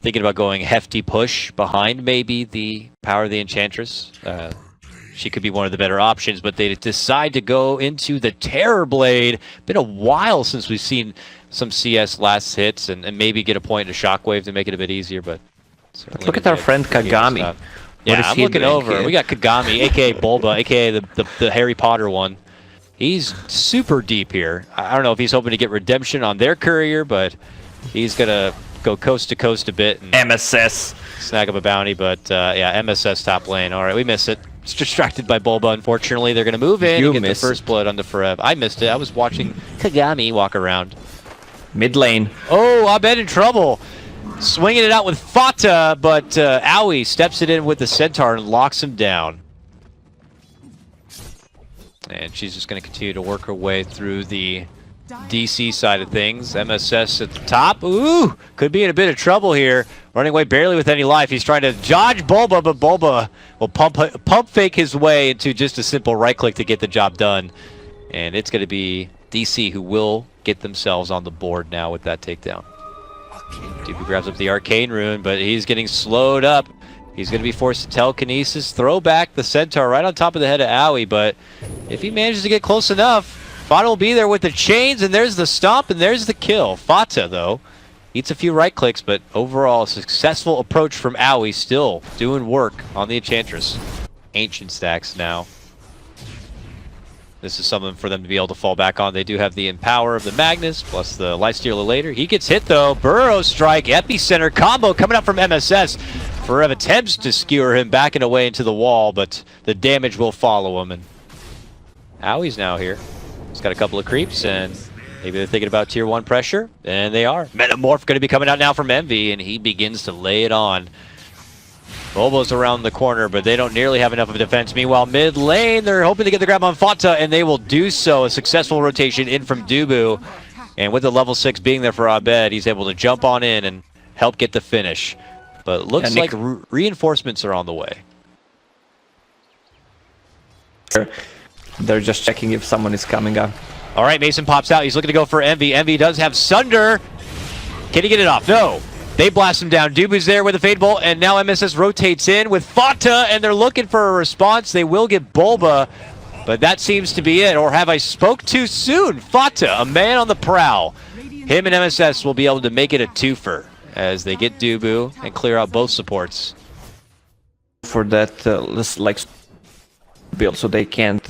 thinking about going hefty push behind maybe the Power of the Enchantress. She could be one of the better options, but they decide to go into the Terror Blade. Been a while since we've seen some CS last hits and maybe get a point in a Shockwave to make it a bit easier, but look at our friend Kagami. Yeah, I'm looking over. We got Kagami, aka Bulba, aka the Harry Potter one. He's super deep here. I don't know if he's hoping to get redemption on their courier, but he's gonna go coast to coast a bit and MSS snag up a bounty. But yeah, MSS top lane. All right, we miss it. It's distracted by Bulba. Unfortunately, they're gonna move in and get the first blood on the Forev. I missed it. I was watching Kagami walk around. Mid lane. Oh, Abed in trouble. Swinging it out with Fata, but Aoi steps it in with the Centaur and locks him down. And she's just going to continue to work her way through the DC side of things. MSS at the top. Ooh, could be in a bit of trouble here. Running away barely with any life. He's trying to dodge Bulba, but Bulba will pump fake his way into just a simple right click to get the job done. And it's going to be DC who will get themselves on the board now with that takedown. DB grabs up the Arcane Rune, but he's getting slowed up. He's going to be forced to telekinesis, throw back the Centaur right on top of the head of Aoi, but if he manages to get close enough, Fata will be there with the chains, and there's the stomp, and there's the kill. Fata, though, eats a few right clicks, but overall, a successful approach from Aoi, still doing work on the Enchantress. Ancient stacks now. This is something for them to be able to fall back on. They do have the Empower of the Magnus, plus the Lifestealer later. He gets hit, though. Burrow Strike, Epicenter combo coming up from MSS. Forev attempts to skewer him back and away into the wall, but the damage will follow him. And Aoi's now here. He's got a couple of creeps, and maybe they're thinking about tier 1 pressure, and they are. Metamorph going to be coming out now from Envy, and he begins to lay it on. Bobo's around the corner, but they don't nearly have enough of a defense. Meanwhile, mid lane, they're hoping to get the grab on Fata, and they will do so. A successful rotation in from Dubu. And with the level 6 being there for Abed, he's able to jump on in and help get the finish. But it looks like reinforcements are on the way. They're just checking if someone is coming up. All right, Mason pops out. He's looking to go for Envy. Envy does have Sunder. Can he get it off? No. They blast him down. Dubu's there with a Fade Bolt, and now MSS rotates in with Fata, and they're looking for a response. They will get Bulba, but that seems to be it. Or have I spoke too soon? Fata, a man on the prowl. Him and MSS will be able to make it a twofer as they get Dubu and clear out both supports. For that, like build, so they can't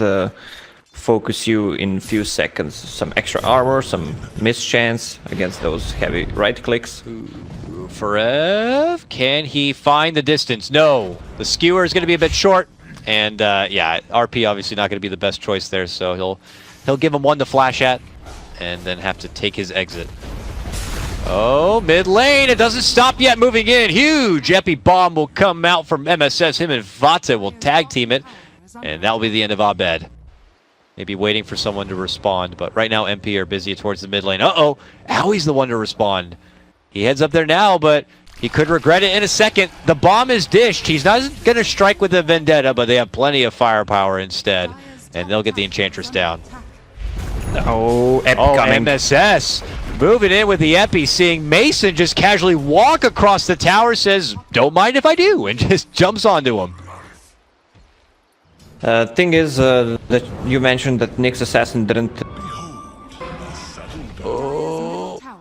focus you in few seconds. Some extra armor, some mischance against those heavy right clicks. Forev, can he find the distance? No, the skewer is going to be a bit short, and yeah, RP obviously not going to be the best choice there, so he'll give him one to flash at, and then have to take his exit. Oh, mid lane, it doesn't stop yet, moving in, huge Epi Bomb will come out from MSS, him and Fata will tag team it, and that will be the end of Abed. Maybe waiting for someone to respond, but right now MP are busy towards the mid lane. Uh-oh, Aui's the one to respond. He heads up there now, but he could regret it in a second. The bomb is dished. He's not going to strike with a Vendetta, but they have plenty of firepower instead, and they'll get the Enchantress down. Oh, Epi coming. MSS moving in with the Epi, seeing Mason just casually walk across the tower, says, don't mind if I do, and just jumps onto him. Thing is that you mentioned that Nyx Assassin didn't...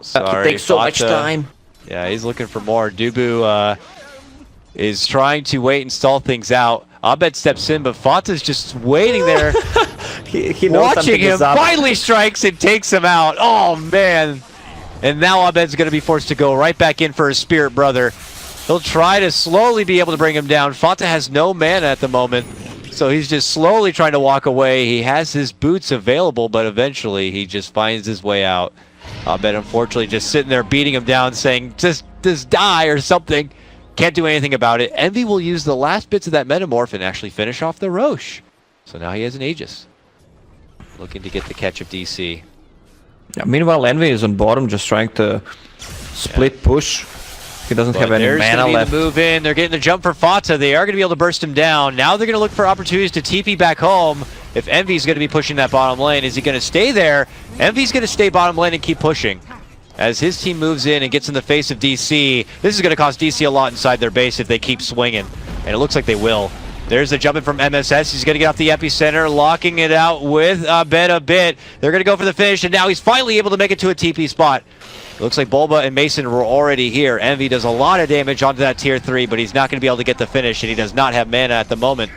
Sorry, it takes so much time. Yeah, he's looking for more. Dubu is trying to wait and stall things out. Abed steps in, but Fata's just waiting there. he knows watching him, finally strikes and takes him out. Oh, man. And now Abed's going to be forced to go right back in for his spirit brother. He'll try to slowly be able to bring him down. Fata has no mana at the moment, so he's just slowly trying to walk away. He has his boots available, but eventually he just finds his way out. Abed unfortunately just sitting there beating him down, saying, just die or something. Can't do anything about it. Envy will use the last bits of that Metamorph and actually finish off the Roche. So now he has an Aegis. Looking to get the catch of DC. Yeah, meanwhile, Envy is on bottom, just trying to split push. He doesn't have any mana left. The move in. They're getting the jump for Fata. They are going to be able to burst him down. Now they're going to look for opportunities to TP back home. If Envy's going to be pushing that bottom lane, is he going to stay there? Envy's going to stay bottom lane and keep pushing. as his team moves in and gets in the face of DC. This is going to cost DC a lot inside their base if they keep swinging, and it looks like they will. There's the jump in from MSS. He's going to get off the epicenter, locking it out with Abed a bit. They're going to go for the finish, and now he's finally able to make it to a TP spot. It looks like Bulba and Mason were already here. Envy does a lot of damage onto that tier 3, but he's not going to be able to get the finish, and he does not have mana at the moment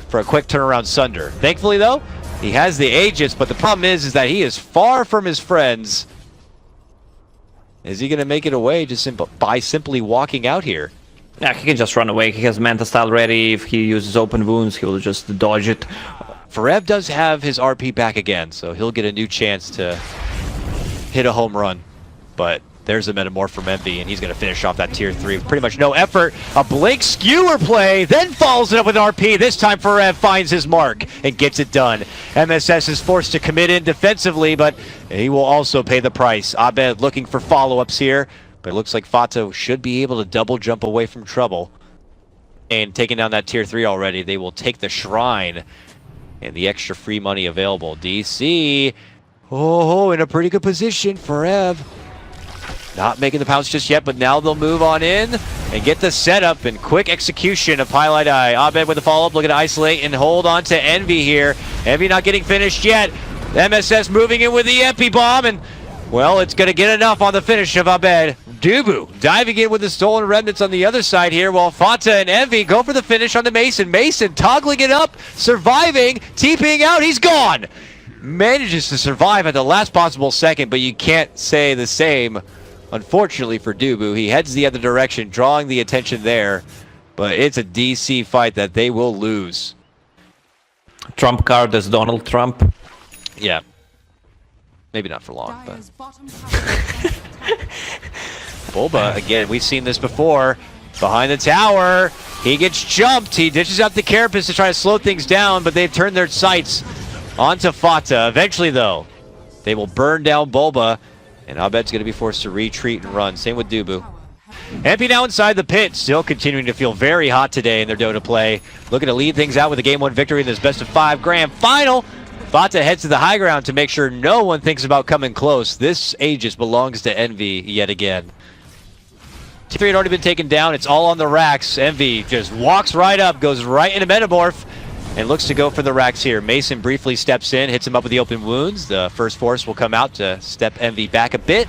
for a quick turnaround Sunder. Thankfully, though, he has the Aegis, but the problem is that he is far from his friends. Is he going to make it away just by simply walking out here? Yeah, he can just run away. He has Manta Style ready. If he uses open wounds, he will just dodge it. Farev does have his RP back again, so he'll get a new chance to hit a home run. But there's a Metamorph from Envy, and he's going to finish off that tier 3 with pretty much no effort. A Blink skewer play, then follows it up with RP. This time Farev finds his mark and gets it done. MSS is forced to commit in defensively, but he will also pay the price. Abed looking for follow-ups here, but it looks like Fato should be able to double jump away from trouble. And taking down that tier 3 already, they will take the Shrine and the extra free money available. DC, in a pretty good position. Farev not making the pounce just yet, but now they'll move on in and get the setup and quick execution of Highlight Eye. Abed with the follow-up, looking to isolate and hold on to Envy here. Envy not getting finished yet. MSS moving in with the Epi Bomb, and well, it's going to get enough on the finish of Abed. Dubu diving in with the Stolen Remnants on the other side here, while Fata and Envy go for the finish on the Mason. Mason toggling it up, surviving, TPing out, he's gone! Manages to survive at the last possible second, but you can't say the same, unfortunately, for Dubu. He heads the other direction, drawing the attention there, but it's a DC fight that they will lose. Trump card is Donald Trump. Yeah. Maybe not for long, but... Bulba, again, we've seen this before. Behind the tower, he gets jumped. He dishes out the Carapace to try to slow things down, but they've turned their sights onto Fata. Eventually, though, they will burn down Bulba, and Abed's going to be forced to retreat and run. Same with Dubu. MP now inside the pit, still continuing to feel very hot today in their Dota play. Looking to lead things out with a Game 1 victory in this best-of-5 grand final. Fata heads to the high ground to make sure no one thinks about coming close. This Aegis belongs to Envy yet again. T3 had already been taken down. It's all on the racks. Envy just walks right up, goes right into Metamorph, and looks to go for the racks here. Mason briefly steps in, hits him up with the open wounds. The first force will come out to step Envy back a bit.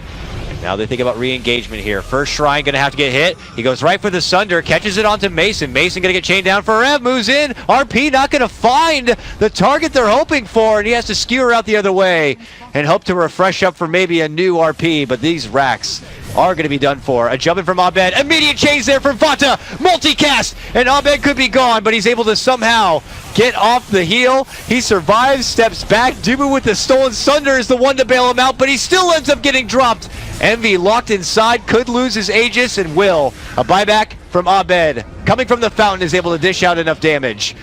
Now they think about re-engagement here. First Shrine gonna have to get hit. He goes right for the Sunder, catches it onto Mason. Mason gonna get chained down. Farev moves in. RP not gonna find the target they're hoping for, and he has to skewer out the other way and hope to refresh up for maybe a new RP, but these racks are going to be done for. A jump in from Abed. Immediate change there from Fata. Multicast, and Abed could be gone, but he's able to somehow get off the heel. He survives, steps back. Dubu with the Stolen Sunder is the one to bail him out, but he still ends up getting dropped. Envy locked inside, could lose his Aegis, and will. A buyback from Abed. Coming from the fountain is able to dish out enough damage.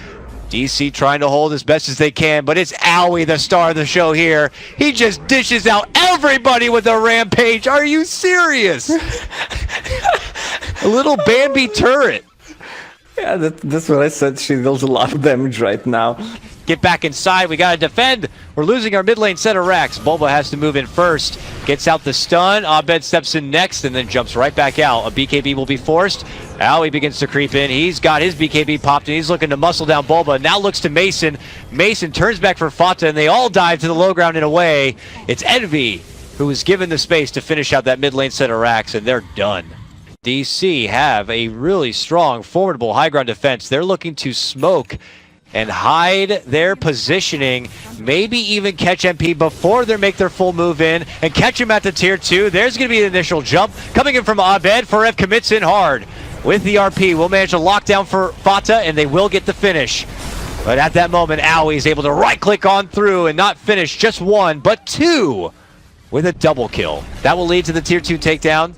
DC trying to hold as best as they can, but it's Owie, the star of the show here. He just dishes out everybody with a rampage. Are you serious? A little Bambi turret. Yeah, that's what I said. She deals a lot of damage right now. Get back inside. We got to defend. We're losing our mid lane set of racks. Bulba has to move in first. Gets out the stun. Abed steps in next and then jumps right back out. A BKB will be forced. Owie begins to creep in. He's got his BKB popped and he's looking to muscle down Bulba. Now looks to Mason. Mason turns back for Fata and they all dive to the low ground in a way. It's Envy who is given the space to finish out that mid lane set of racks, and they're done. DC have a really strong, formidable high ground defense. They're looking to smoke and hide their positioning, maybe even catch MP before they make their full move in, and catch him at the tier 2. There's going to be an initial jump coming in from Abed. Farev commits in hard with the RP. Will manage to lock down for Fata, and they will get the finish. But at that moment, Owie is able to right-click on through and not finish just one, but two with a double kill. That will lead to the tier 2 takedown.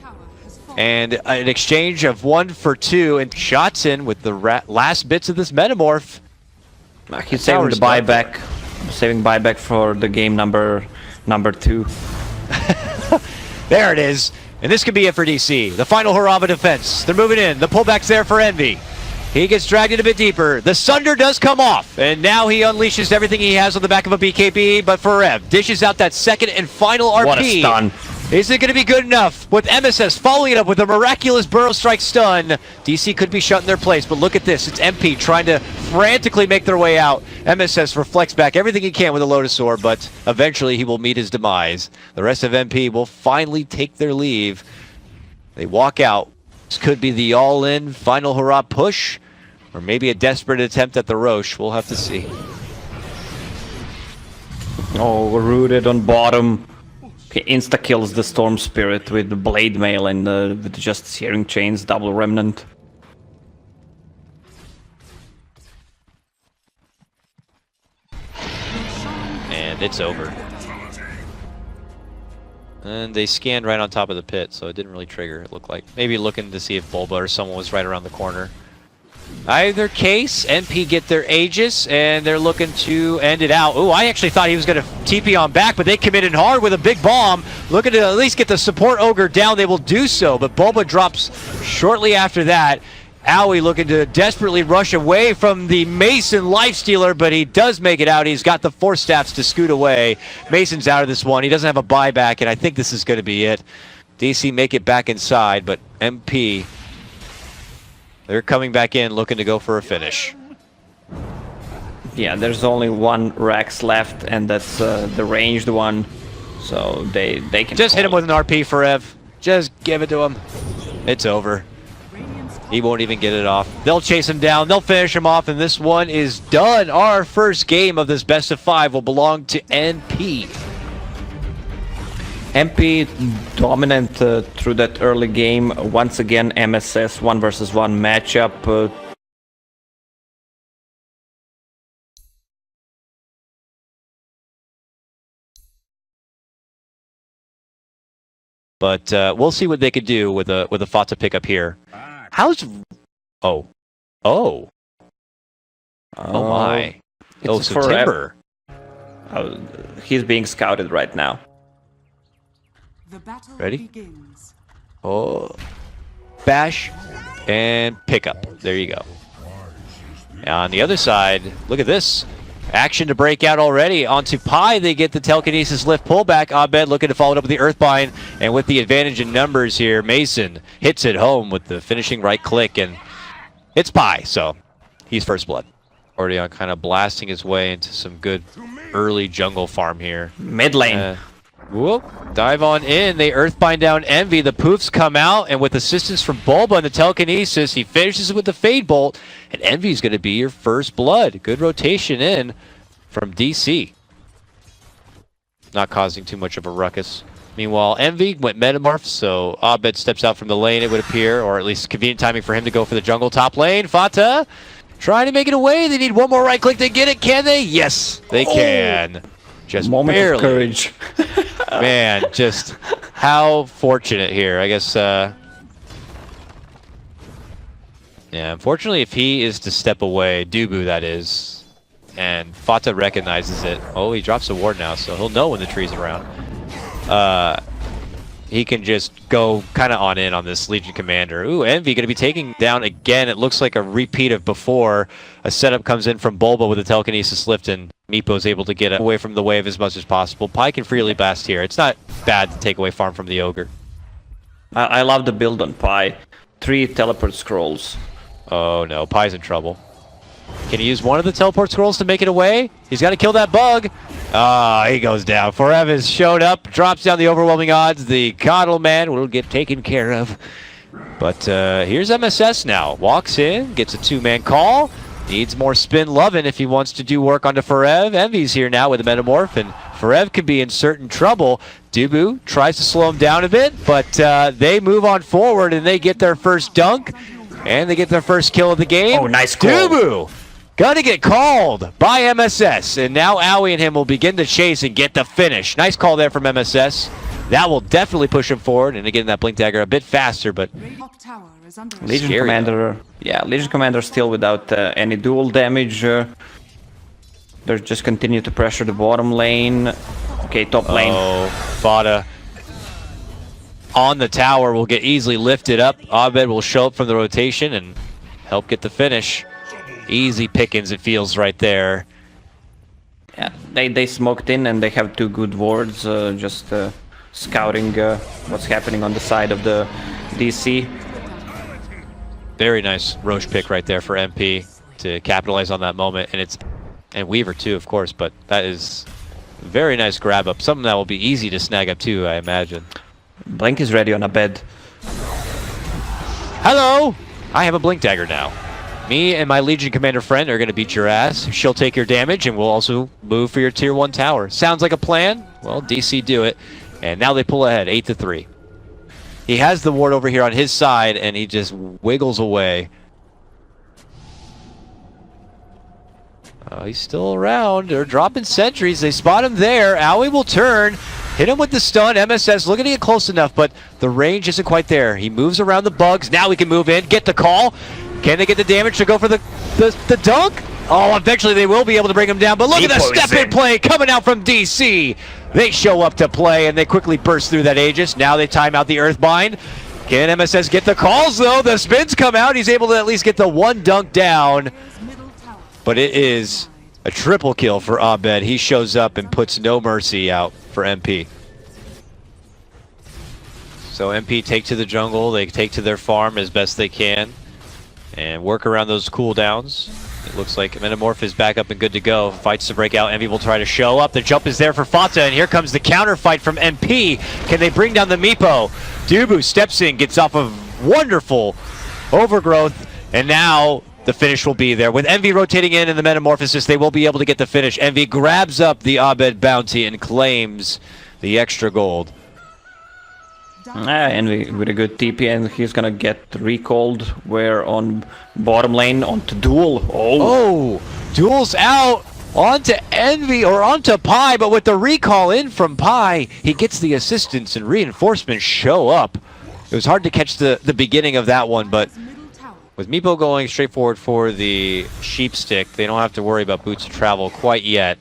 And an exchange of 1 for 2, and shots in with the last bits of this Metamorph. He's saving the buyback, saving buyback for the game number 2. There it is, and this could be it for DC. The final hurrah of a defense. They're moving in. The pullback's there for Envy. He gets dragged in a bit deeper. The Sunder does come off, and now he unleashes everything he has on the back of a BKB. But Farev dishes out that second and final RP. What a stun! Is it going to be good enough? With MSS following it up with a miraculous Burrow Strike stun, DC could be shut in their place, but look at this. It's MP trying to frantically make their way out. MSS reflects back everything he can with a Lotus Orb, but eventually he will meet his demise. The rest of MP will finally take their leave. They walk out. This could be the all-in final hurrah push, or maybe a desperate attempt at the Roche. We'll have to see. Oh, rooted on bottom. He insta-kills the Storm Spirit with the Blade Mail and with just Searing Chains, double Remnant. And it's over. And they scanned right on top of the pit, so it didn't really trigger, it looked like. Maybe looking to see if Bulba or someone was right around the corner. Either case, NP get their Aegis, and they're looking to end it out. Ooh, I actually thought he was going to TP on back, but they committed hard with a big bomb. Looking to at least get the support Ogre down, they will do so, but Bulba drops shortly after that. Owie looking to desperately rush away from the Mason Lifestealer, but he does make it out. He's got the Force Staffs to scoot away. Mason's out of this one. He doesn't have a buyback, and I think this is going to be it. DC make it back inside, but MP, they're coming back in looking to go for a finish. Yeah, there's only one Rex left, and that's the ranged one, so they can just hit him with an RP for Ev. Just give it to him. It's over. He won't even get it off. They'll chase him down. They'll finish him off, and this one is done. Our first game of this best of 5 will belong to NP. MP dominant through that early game. Once again, MSS 1 versus 1 matchup. But we'll see what they could do with a Fata pickup here. How's... Oh my. Oh, so Timber. He's being scouted right now. Ready? Oh. Bash and pickup. There you go. On the other side, look at this. Action to break out already. Onto Pi, they get the telekinesis lift pullback. Abed looking to follow it up with the Earthbind, and with the advantage in numbers here, Mason hits it home with the finishing right click, and it's Pi, so he's first blood. Ordeon kind of blasting his way into some good early jungle farm here. Mid lane. Whoop, dive on in. They Earthbind down Envy. The poofs come out, and with assistance from Bulba and the telekinesis, he finishes it with the Fade Bolt, and Envy's going to be your first blood. Good rotation in from DC. Not causing too much of a ruckus. Meanwhile, Envy went Metamorph, so Abed steps out from the lane, it would appear, or at least convenient timing for him to go for the jungle top lane. Fata trying to make it away. They need one more right click to get it. Can they? Yes, they can. Just moment barely. Of courage. Man, just how fortunate here. I guess, yeah, unfortunately, if he is to step away, Dubu that is, and Fata recognizes it. Oh, he drops a ward now, so he'll know when the tree's around. He can just go kind of on in on this Legion Commander. Ooh, Envy going to be taking down again. It looks like a repeat of before. A setup comes in from Bulba with a telekinesis lift, and Meepo's able to get away from the wave as much as possible. Pi can freely blast here. It's not bad to take away farm from the Ogre. I love the build on Pi. 3 teleport scrolls. Oh no, Pi's in trouble. Can he use one of the teleport scrolls to make it away? He's got to kill that bug. Ah, he goes down. Forev has showed up, drops down the overwhelming odds. The Coddle Man will get taken care of. But here's MSS now. Walks in, gets a 2-man call. Needs more spin lovin' if he wants to do work onto Forev. Envy's here now with a Metamorph, and Forev could be in certain trouble. Dubu tries to slow him down a bit, but they move on forward and they get their first dunk. And they get their first kill of the game. Oh, nice call. Dubu gonna get called by MSS, and now Owie and him will begin to chase and get the finish. Nice call there from MSS. That will definitely push him forward, and again that Blink Dagger a bit faster, but Legion Commander, yeah, Legion Commander still without any dual damage. They just continue to pressure the bottom lane. Okay, top lane. Oh, Fata on the tower will get easily lifted up. Abed will show up from the rotation and help get the finish. Easy pickings, it feels right there. Yeah, they smoked in and they have 2 good wards. Just scouting what's happening on the side of the DC. Very nice Roche pick right there for MP to capitalize on that moment, and Weaver too, of course. But that is a very nice grab up, something that will be easy to snag up too, I imagine. Blink is ready on a bed. Hello! I have a Blink Dagger now. Me and my Legion Commander friend are going to beat your ass. She'll take your damage, and we'll also move for your Tier 1 tower. Sounds like a plan? Well, DC do it. And now they pull ahead, 8-3. He has the ward over here on his side, and he just wiggles away. He's still around. They're dropping sentries. They spot him there. Owie will turn. Hit him with the stun. MSS looking to get close enough, but the range isn't quite there. He moves around the bugs. Now he can move in, get the call. Can they get the damage to go for the dunk? Oh, eventually they will be able to bring him down, but look at the step-in play coming out from DC. They show up to play, and they quickly burst through that Aegis. Now they time out the Earthbind. Can MSS get the calls, though? The spins come out. He's able to at least get the one dunk down. But it is a triple kill for Abed. He shows up and puts no mercy out for MP. So MP take to the jungle. They take to their farm as best they can and work around those cooldowns. It looks like Metamorph is back up and good to go. Fights to break out. Envy will try to show up. The jump is there for Fata, and here comes the counter fight from MP. Can they bring down the Meepo? Dubu steps in, gets off of wonderful overgrowth, and now the finish will be there. With Envy rotating in and the Metamorphosis, they will be able to get the finish. Envy grabs up the Abed bounty and claims the extra gold. Envy with a good TP, and he's gonna get recalled. Where on bottom lane onto Duel. Oh, Duel's out onto Envy or onto Pi, but with the recall in from Pi, he gets the assistance and reinforcements show up. It was hard to catch the beginning of that one, but with Meepo going straight forward for the sheep stick, they don't have to worry about boots of travel quite yet.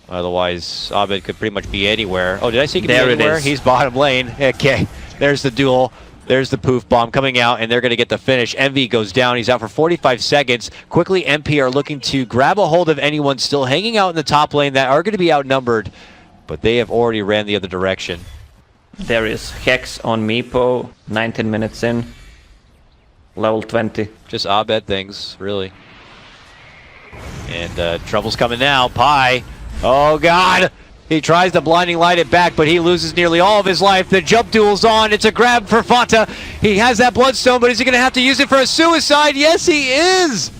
Otherwise, Abed could pretty much be anywhere. Oh, did I see he could be anywhere? He's bottom lane. Okay, there's the duel. There's the poof bomb coming out, and they're going to get the finish. Envy goes down. He's out for 45 seconds. Quickly, MP are looking to grab a hold of anyone still hanging out in the top lane that are going to be outnumbered, but they have already ran the other direction. There is Hex on Meepo, 19 minutes in. Level 20. Just Abed things, really. And trouble's coming now. Pi. Oh, God. He tries to blinding light it back, but he loses nearly all of his life. The jump duel's on. It's a grab for Fata. He has that bloodstone, but is he going to have to use it for a suicide? Yes, he is.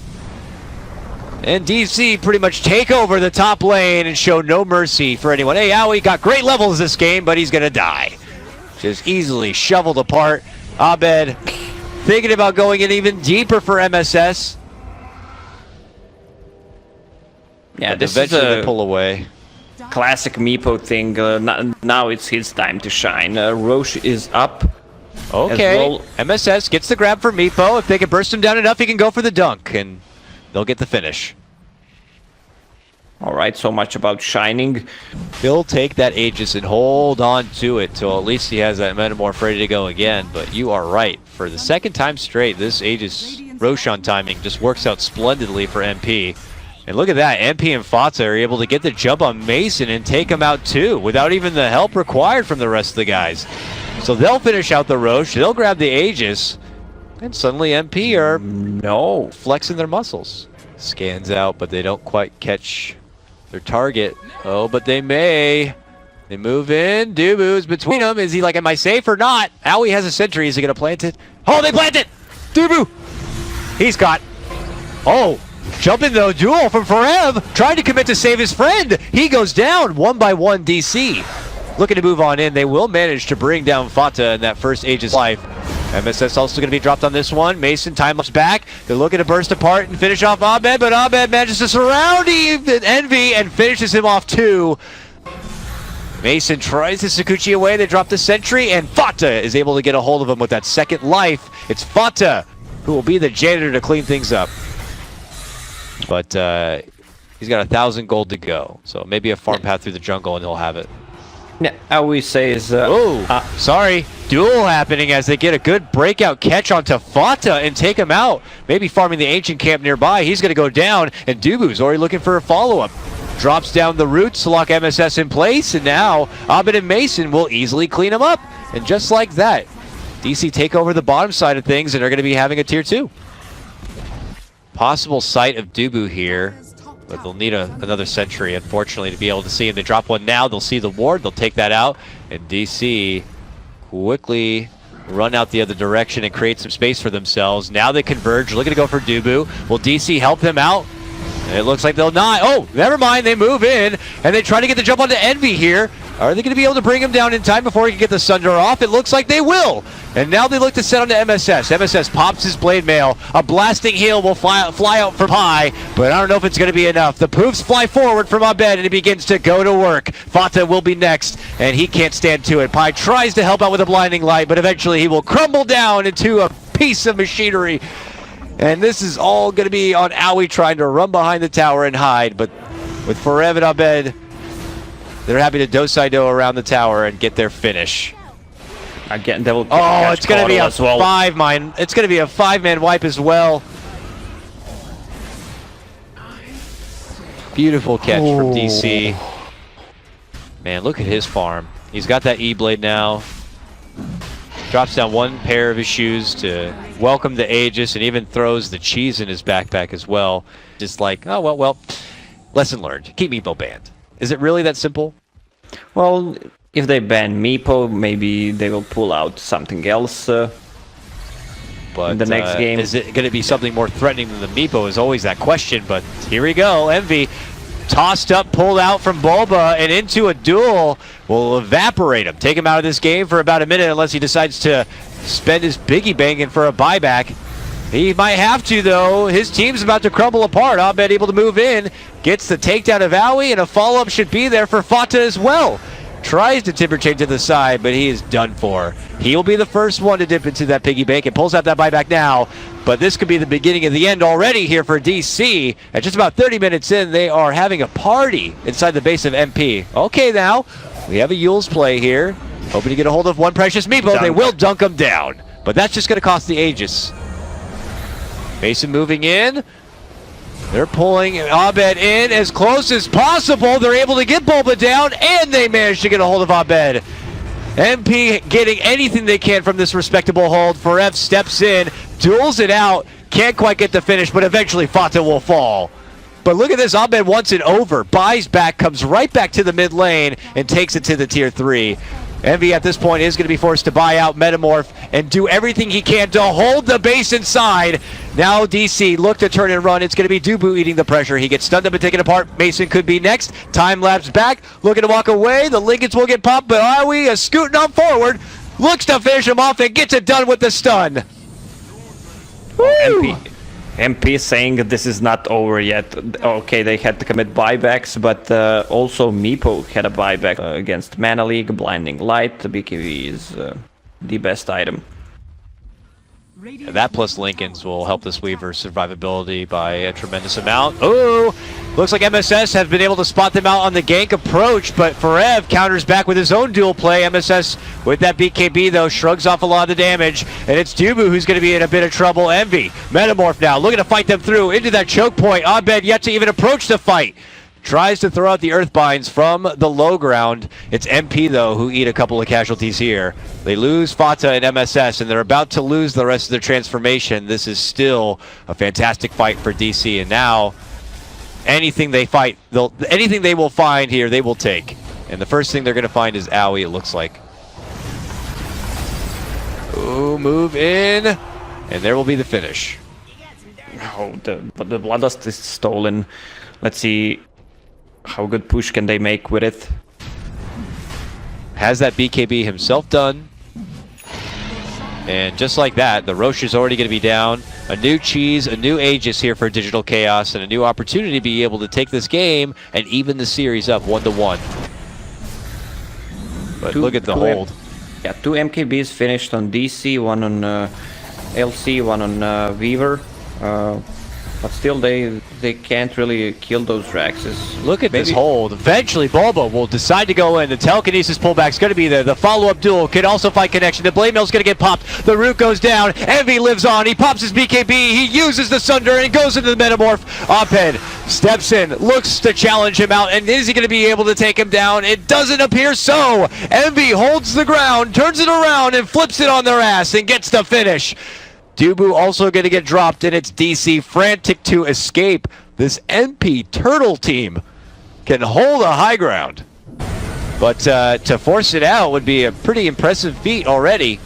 And DC pretty much take over the top lane and show no mercy for anyone. Hey, Owie got great levels this game, but he's going to die. Just easily shoveled apart. Abed thinking about going in even deeper for MSS. Yeah, but this eventually is they pull away. Classic Meepo thing. Now it's his time to shine. Roche is up. Okay, well. MSS gets the grab for Meepo. If they can burst him down enough, he can go for the dunk, and they'll get the finish. All right, so much about shining. He'll take that Aegis and hold on to it till at least he has that Metamorph ready to go again. But you are right. For the second time straight, this Aegis Roshan timing just works out splendidly for MP. And look at that, MP and Fata are able to get the jump on Mason and take him out too, without even the help required from the rest of the guys. So they'll finish out the Roche, they'll grab the Aegis, and suddenly MP are flexing their muscles. Scans out, but they don't quite catch their target. Oh, but they may. They move in, Dubu's between them. Is he like, am I safe or not? Owie has a sentry, is he gonna plant it? Oh, they plant it! Dubu! He's got, oh, jumping though, duel from Forev, trying to commit to save his friend. He goes down, 1-by-1 DC. Looking to move on in. They will manage to bring down Fata in that first Aegis life. MSS also going to be dropped on this one. Mason time ups back. They're looking to burst apart and finish off Abed, but Abed manages to surround Envy and finishes him off too. Mason tries to Sakuchi away. They drop the sentry, and Fata is able to get a hold of him with that second life. It's Fata who will be the janitor to clean things up. But he's got 1,000 gold to go, so maybe a farm path through the jungle and he'll have it. Yeah, Owie says... sorry. Duel happening as they get a good breakout catch onto Fata and take him out. Maybe farming the ancient camp nearby. He's going to go down, and Dubu's already looking for a follow-up. drops down the roots to lock MSS in place, and now Abed and Mason will easily clean him up. And just like that, DC take over the bottom side of things and are going to be having a tier 2. Possible sight of Dubu here, but they'll need another sentry, unfortunately, to be able to see him. They drop one now, they'll see the ward, they'll take that out, and DC quickly run out the other direction and create some space for themselves. Now they converge, looking to go for Dubu. Will DC help them out? It looks like they'll not. Oh, never mind, they move in, and they try to get the jump onto Envy here. Are they going to be able to bring him down in time before he can get the Sunder off? It looks like they will. And now they look to set onto MSS. MSS pops his blade mail. A blasting heal will fly out for Pi, but I don't know if it's going to be enough. The poofs fly forward from Abed, and he begins to go to work. Fata will be next, and he can't stand to it. Pi tries to help out with a blinding light, but eventually he will crumble down into a piece of machinery. And this is all going to be on Aoi trying to run behind the tower and hide, but with Forev and Abed, they're happy to do around the tower and get their finish. Again, they will. Oh, it's going to be a 5-man. It's going to be a 5-man wipe as well. Beautiful catch from DC. Man, look at his farm. He's got that E-blade now. Drops down one pair of his shoes to welcome the Aegis, and even throws the cheese in his backpack as well. Just like, oh, well, lesson learned. Keep Meepo banned. Is it really that simple? Well, if they ban Meepo, maybe they will pull out something else But in the next game. Is it going to be something more threatening than the Meepo is always that question, but here we go. Envy tossed up, pulled out from Bulba, and into a duel will evaporate him. Take him out of this game for about a minute unless he decides to spend his biggie banking for a buyback. He might have to, though. His team's about to crumble apart. Abed able to move in, gets the takedown of Aoi, and a follow-up should be there for Fata as well. Tries to timber change to the side, but he is done for. He'll be the first one to dip into that piggy bank and pulls out that buyback now. But this could be the beginning of the end already here for DC. At just about 30 minutes in, they are having a party inside the base of MP. Okay, now, we have a Yule's play here. Hoping to get a hold of one precious Meepo. They will dunk him down. But that's just going to cost the Aegis. Mason moving in. They're pulling Abed in as close as possible. They're able to get Bulba down, and they manage to get a hold of Abed. MP getting anything they can from this respectable hold. Forev steps in, duels it out, can't quite get the finish, but eventually Fata will fall. But look at this, Abed wants it over, buys back, comes right back to the mid lane, and takes it to the tier 3. Envy at this point is going to be forced to buy out Metamorph and do everything he can to hold the base inside. Now DC look to turn and run. It's going to be Dubu eating the pressure. He gets stunned up and taken apart. Mason could be next. Time lapse back, looking to walk away. The Lincolns will get popped, but Aoi is scooting on forward. Looks to finish him off and gets it done with the stun. MP saying that this is not over yet. Okay, they had to commit buybacks, but also Meepo had a buyback against Mana League, Blinding Light. The BKB is the best item. That plus Lincolns will help this Weaver's survivability by a tremendous amount. Oh, looks like MSS have been able to spot them out on the gank approach, but Forev counters back with his own dual play. MSS with that BKB, though, shrugs off a lot of the damage, and it's Dubu who's going to be in a bit of trouble. Envy, Metamorph now, looking to fight them through into that choke point. Abed yet to even approach the fight. Tries to throw out the Earthbinds from the low ground. It's MP, though, who eat a couple of casualties here. They lose Fata and MSS, and they're about to lose the rest of their transformation. This is still a fantastic fight for DC, and now anything they fight, anything they will find here, they will take. And the first thing they're going to find is Aoi, it looks like. Ooh, move in, and there will be the finish. Oh, but the Bloodlust is stolen. Let's see how good push can they make with it. Has that BKB himself done. And just like that, the Roche is already going to be down. A new cheese, a new Aegis here for Digital Chaos, and a new opportunity to be able to take this game and even the series up 1-1. But look at the hold. Yeah, 2 MKBs finished on DC, one on LC, one on Weaver. But still, they can't really kill those Raxes. Look at this hold. Eventually, Bulba will decide to go in. The telekinesis pullback's going to be there. The follow-up duel can also find connection. The Blade Mill's going to get popped. The root goes down. Envy lives on. He pops his BKB. He uses the Sunder and goes into the Metamorph. Abed steps in, looks to challenge him out, and is he going to be able to take him down? It doesn't appear so. Envy holds the ground, turns it around, and flips it on their ass and gets the finish. Dubu also going to get dropped, and it's DC frantic to escape. This NP Turtle team can hold a high ground. But to force it out would be a pretty impressive feat already.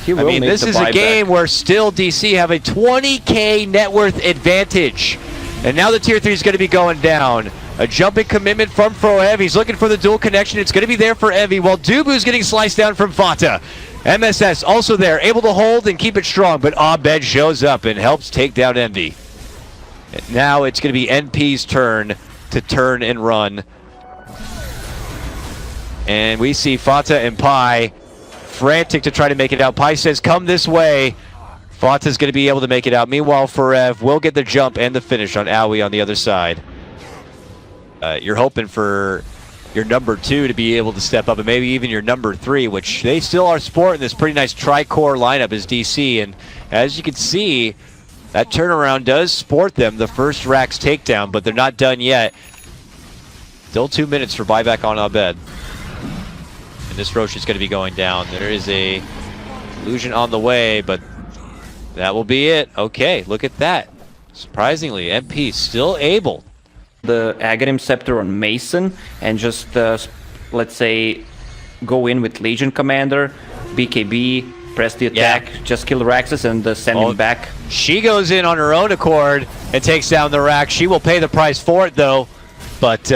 I mean, this is a game where still DC have a 20K net worth advantage. And now the tier 3 is going to be going down. A jumping commitment from Froev. He's looking for the dual connection. It's going to be there for Envy, while Dubu's getting sliced down from Fata. MSS also there, able to hold and keep it strong, but Abed shows up and helps take down Envy. And now it's going to be NP's turn to turn and run. And we see Fata and Pi frantic to try to make it out. Pi says, come this way. Fata's going to be able to make it out. Meanwhile, Forev will get the jump and the finish on Aoi on the other side. You're hoping for your number 2 to be able to step up, and maybe even your number 3, which they still are sporting this pretty nice tri-core lineup as DC. And as you can see, that turnaround does sport them the first Rax takedown, but they're not done yet. Still 2 minutes for buyback on Abed. And this Roche is going to be going down. There is a illusion on the way, but that will be it. Okay, look at that. Surprisingly, MP still able. The Aghanim Scepter on Mason and just, let's say, go in with Legion Commander, BKB, press the attack, just kill the Raxes and send him back. She goes in on her own accord and takes down the Rax. She will pay the price for it, though. But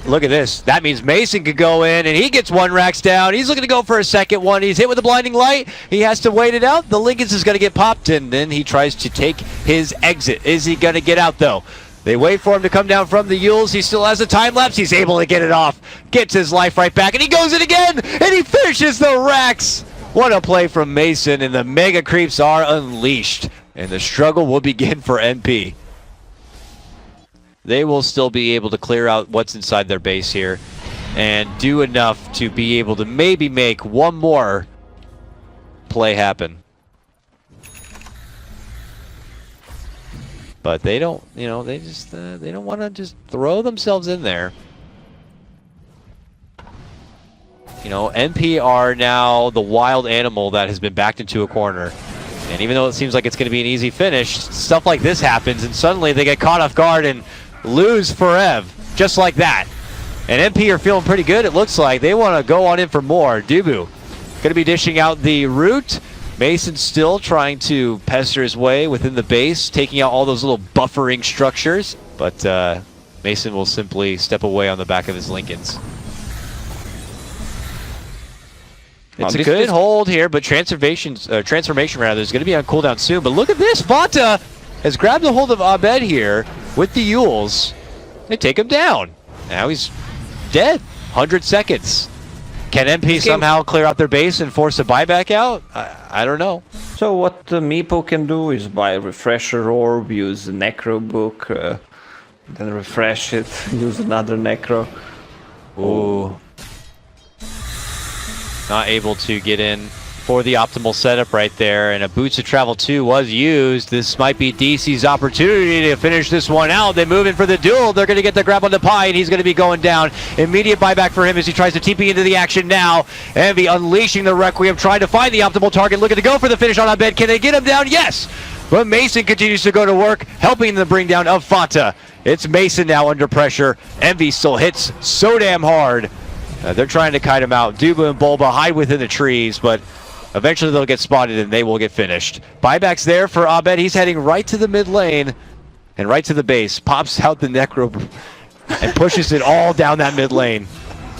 look at this. That means Mason could go in, and he gets one Rax down. He's looking to go for a second one. He's hit with a blinding light. He has to wait it out. The Lincolns is going to get popped, and then he tries to take his exit. Is he going to get out, though? They wait for him to come down from the Yules. He still has a time lapse. He's able to get it off. Gets his life right back, and he goes in again, and he finishes the Rax. What a play from Mason, and the Mega Creeps are unleashed, and the struggle will begin for NP. They will still be able to clear out what's inside their base here and do enough to be able to maybe make one more play happen. But they don't, you know, they just, they don't want to just throw themselves in there. You know, NP are now the wild animal that has been backed into a corner. And even though it seems like it's going to be an easy finish, stuff like this happens, and suddenly they get caught off guard and lose Forev, just like that. And NP are feeling pretty good, it looks like. They want to go on in for more. Dubu going to be dishing out the root. Mason still trying to pester his way within the base, taking out all those little buffering structures. But Mason will simply step away on the back of his Lincolns. It's a good hold here, but transformation rather is going to be on cooldown soon. But look at this, Fata has grabbed a hold of Abed here with the Yules. They take him down. Now he's dead. 100 seconds. Can MP somehow clear out their base and force a buyback out? I don't know. So what the Meepo can do is buy a Refresher Orb, use the Necro Book, then refresh it, use another Necro. Ooh. Not able to get in for the optimal setup right there, and a Boots of Travel 2 was used. This might be DC's opportunity to finish this one out. They move in for the duel. They're going to get the grab on the Pi, and he's going to be going down. Immediate buyback for him as he tries to TP into the action now. Envy unleashing the Requiem, trying to find the optimal target, looking to go for the finish on Abed. Can they get him down? Yes! But Mason continues to go to work, helping the bring down of Fata. It's Mason now under pressure. Envy still hits so damn hard. They're trying to kite him out. Duba and Bulba hide within the trees, but eventually they'll get spotted and they will get finished. Buyback's there for Abed. He's heading right to the mid lane and right to the base. Pops out the Necro and pushes it all down that mid lane.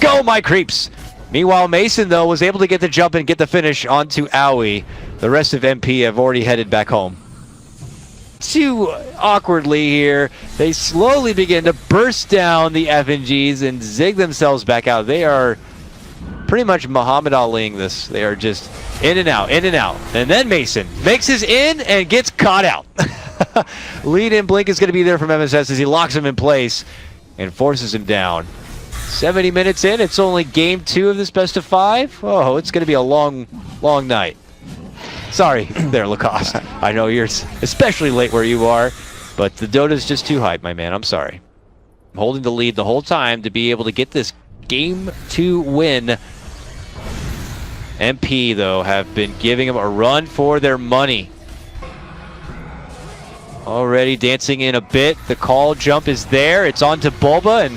Go, my creeps! Meanwhile, Mason, though, was able to get the jump and get the finish onto Aoi. The rest of MP have already headed back home. Too awkwardly here, they slowly begin to burst down the FNGs and zig themselves back out. They are pretty much Muhammad Aliing this. They are just in and out, in and out. And then Mason makes his in and gets caught out. Lead in blink is going to be there from MSS as he locks him in place and forces him down. 70 minutes in, it's only game 2 of this best of 5. Oh, it's going to be a long, long night. Sorry there, Lacoste. I know you're especially late where you are, but the Dota's just too hyped, my man. I'm sorry. I'm holding the lead the whole time to be able to get this game 2 win. MP, though, have been giving them a run for their money. Already dancing in a bit. The call jump is there. It's on to Bulba, and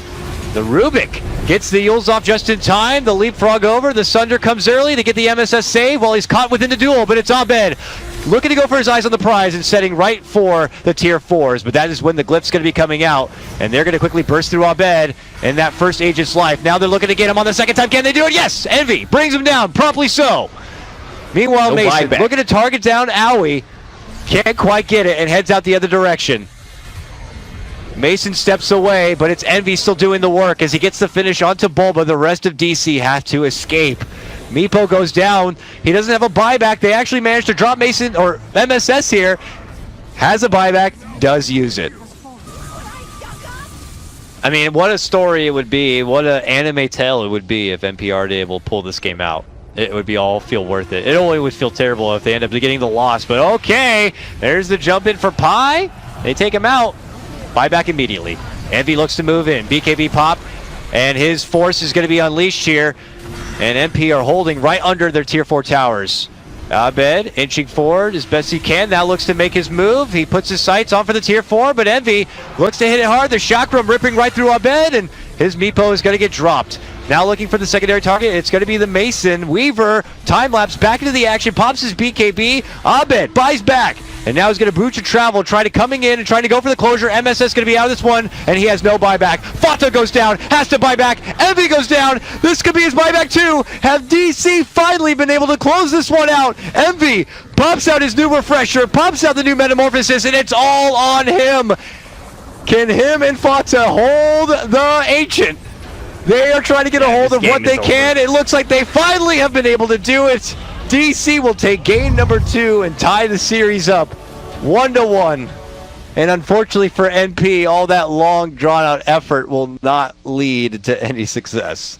the Rubik gets the Yules off just in time. The leapfrog over. The Sunder comes early to get the MSS save while he's caught within the duel, but it's Abed looking to go for his eyes on the prize and setting right for the tier 4s, but that is when the Glyph's going to be coming out, and they're going to quickly burst through Abed in that first agent's life. Now they're looking to get him on the second time. Can they do it? Yes! Envy brings him down, promptly so. Meanwhile, No Mason buyback. looking to target down Owie. Can't quite get it and heads out the other direction. Mason steps away, but it's Envy still doing the work as he gets the finish onto Bulba. The rest of DC have to escape. Meepo goes down. He doesn't have a buyback. They actually managed to drop Mason, or MSS here. Has a buyback, does use it. I mean, what a story it would be. What an anime tale it would be if NPR did able to pull this game out. It would be all feel worth it. It only would feel terrible if they end up getting the loss. But okay, there's the jump in for Pi. They take him out. Buyback immediately. Envy looks to move in. BKB pop, and his force is going to be unleashed here. And MP are holding right under their tier 4 towers. Abed inching forward as best he can. Now looks to make his move. He puts his sights on for the tier 4, but Envy looks to hit it hard. The chakram ripping right through Abed, and his Meepo is going to get dropped. Now looking for the secondary target. It's going to be the Mason. Weaver, time-lapse, back into the action, pops his BKB. Abed buys back. And now he's going to brooch and travel, trying to coming in and trying to go for the closure. MSS going to be out of this one, and he has no buyback. Fata goes down, has to buy back. Envy goes down. This could be his buyback too. Have DC finally been able to close this one out? Envy pops out his new refresher, pops out the new metamorphosis, and it's all on him. Can him and Fata hold the Ancient? They are trying to get a hold of what they can. It looks like they finally have been able to do it. DC will take game number 2 and tie the series up 1-1. And unfortunately for NP, all that long drawn out effort will not lead to any success.